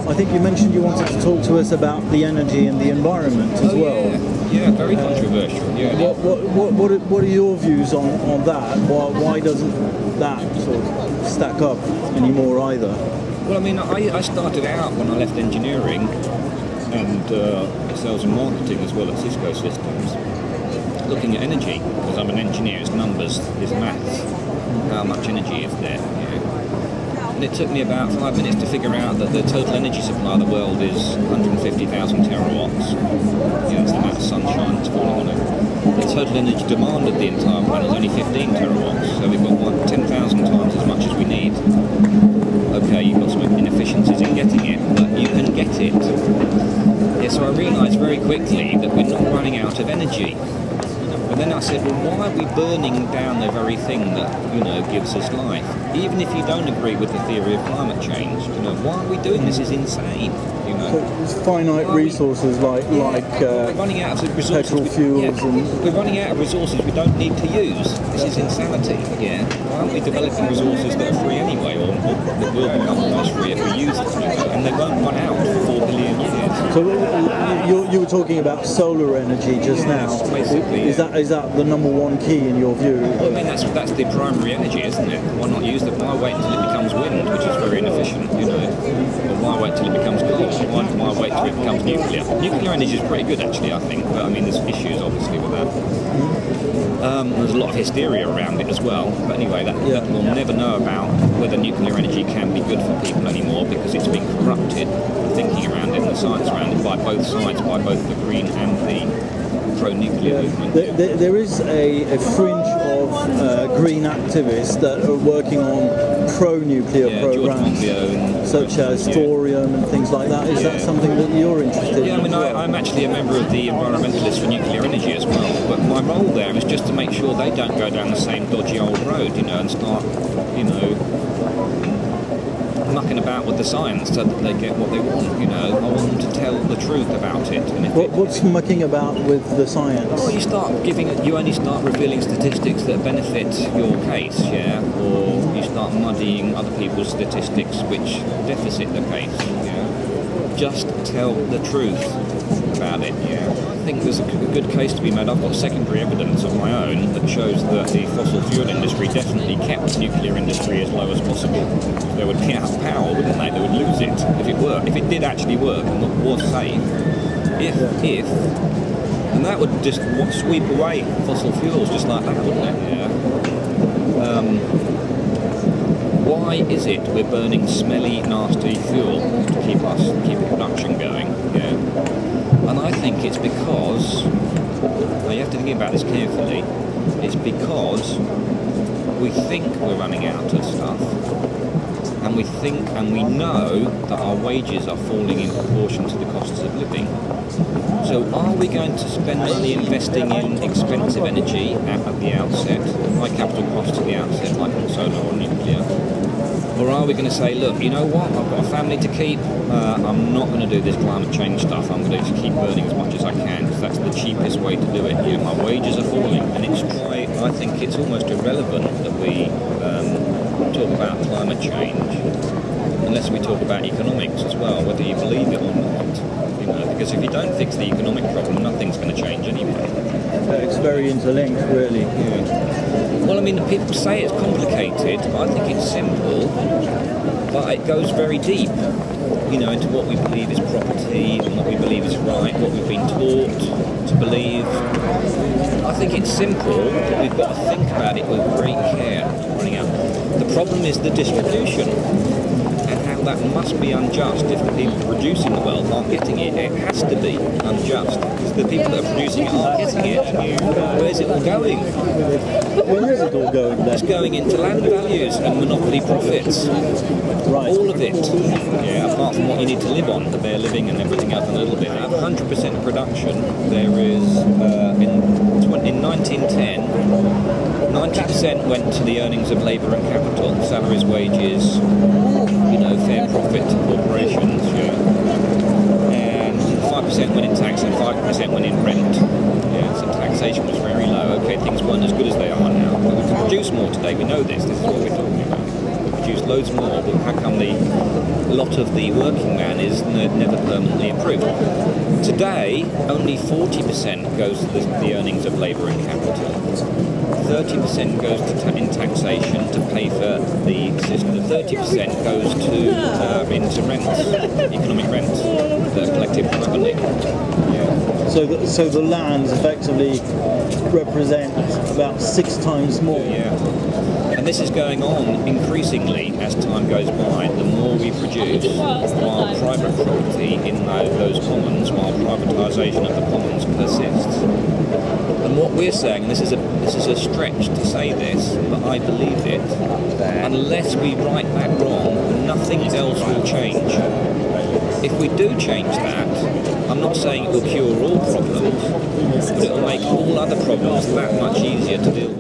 I think you mentioned you wanted to talk to us about the energy and the environment as well. Yeah, very controversial. Yeah. What are your views on that? Why doesn't that sort of stack up anymore either? Well, I mean, I started out when I left engineering and sales and marketing as well at Cisco Systems, looking at energy, because I'm an engineer, it's numbers, it's maths, how much energy is there. And it took me about 5 minutes to figure out that the total energy supply of the world is 150,000 terawatts. That's the amount of sunshine that's falling on it. The total energy demand of the entire planet is only 15 terawatts, so we've got 10,000 times as much as we need. Okay, you've got some inefficiencies in getting it, but you can get it. Yeah, so I realised very quickly that we're not running out of energy. And then I said, well, why are we burning down the very thing that, gives us life? Even if you don't agree with the theory of climate change, why are we doing this? Is insane. So it's finite resources like we're running out of resources. Petrol fuels. We're running out of resources we don't need to use. This is insanity. Yeah. Why aren't we developing resources that are free anyway, or that will become almost free if we use them? And they won't run out for 4 billion years. So you were talking about solar energy just now. Basically, is that the number one key in your view? Well, I mean, that's the primary energy, isn't it? Why not use it? Why wait until it becomes wind, which is very inefficient, Or why wait till it becomes coal? Why wait till it becomes nuclear? Nuclear energy is pretty good, actually, I think. But I mean, there's issues obviously with that. There's a lot of hysteria around it as well. But anyway, we'll never know about whether nuclear energy can be good for people anymore, because it's been corrupted, the thinking around it and the science around it, by both sides, by both the green and the pro-nuclear movement. There is a fringe of green activists that are working on pro-nuclear programs, such as thorium and things like that. Is that something that you're interested in? Yeah, I mean, I'm actually a member of the environmentalists for nuclear energy as well, but my role there is just to make sure they don't go down the same dodgy old road, and start, mucking about with the science so that they get what they want. I want them to tell the truth about it. And what's mucking about with the science? Well, you only start revealing statistics that benefit your case, or you start muddying other people's statistics which deficit the case. Just tell the truth about it. I think there's a good case to be made. I've got secondary evidence of my own that shows that the fossil fuel industry definitely kept the nuclear industry as low as possible. They would be out of power, wouldn't they? They would lose it if it worked. If it did actually work and was safe. And that would just sweep away fossil fuels just like that, wouldn't it? Why is it we're burning smelly, nasty fuel to keep production going? And I think it's because, now you have to think about this carefully, it's because we think we're running out of stuff, and we think and we know that our wages are falling in proportion to the costs of living. So are we going to spend money investing in expensive energy at the outset, high capital costs at the outset, like solar or nuclear? Or are we going to say, look, you know what, I've got a family to keep, I'm not going to do this climate change stuff, I'm going to just keep burning as much as I can, because that's the cheapest way to do it. My wages are falling, and I think it's almost irrelevant that we talk about climate change, unless we talk about economics as well, whether you believe it or not. Because if you don't fix the economic problem, nothing's going to change anyway. It's very interlinked, really. Well, I mean, people say it's complicated, but I think it's simple, but it goes very deep, into what we believe is property and what we believe is right, what we've been taught to believe. I think it's simple, but we've got to think about it with great care. The problem is the distribution, and how that must be unjust if the people producing the wealth aren't getting it. It has to be unjust, because the people that are producing it aren't getting it, and where's it all going? Where is it all going then? It's going into land values and monopoly profits. Right. All of it. Apart from what you need to live on, the bare living and everything else a little bit. Out of 100% production, there is, in 1910, 90% went to the earnings of labour and capital, salaries, wages, fair profit to corporations, and 5% went in tax and 5% went in rent. So taxation was very low. Okay, things weren't as good as they are now, but we can produce more today. We know this. This is what we're talking about. produce loads more, but how come the lot of the working man is never permanently improved? Today, only 40% goes to the earnings of labour and capital. 30% goes to in taxation to pay for the system. 30% goes to into rents, economic rents that are collected privately. Yeah. So the lands effectively represent about 6 times more. Yeah. And this is going on increasingly as time goes by. The more we produce, while private property in those commons, while privatisation of the commons persists. And what we're saying, and this is a stretch to say this, but I believe it, unless we right that wrong, nothing else will change. If we do change that, I'm not saying it will cure all problems, but it will make all other problems that much easier to deal with.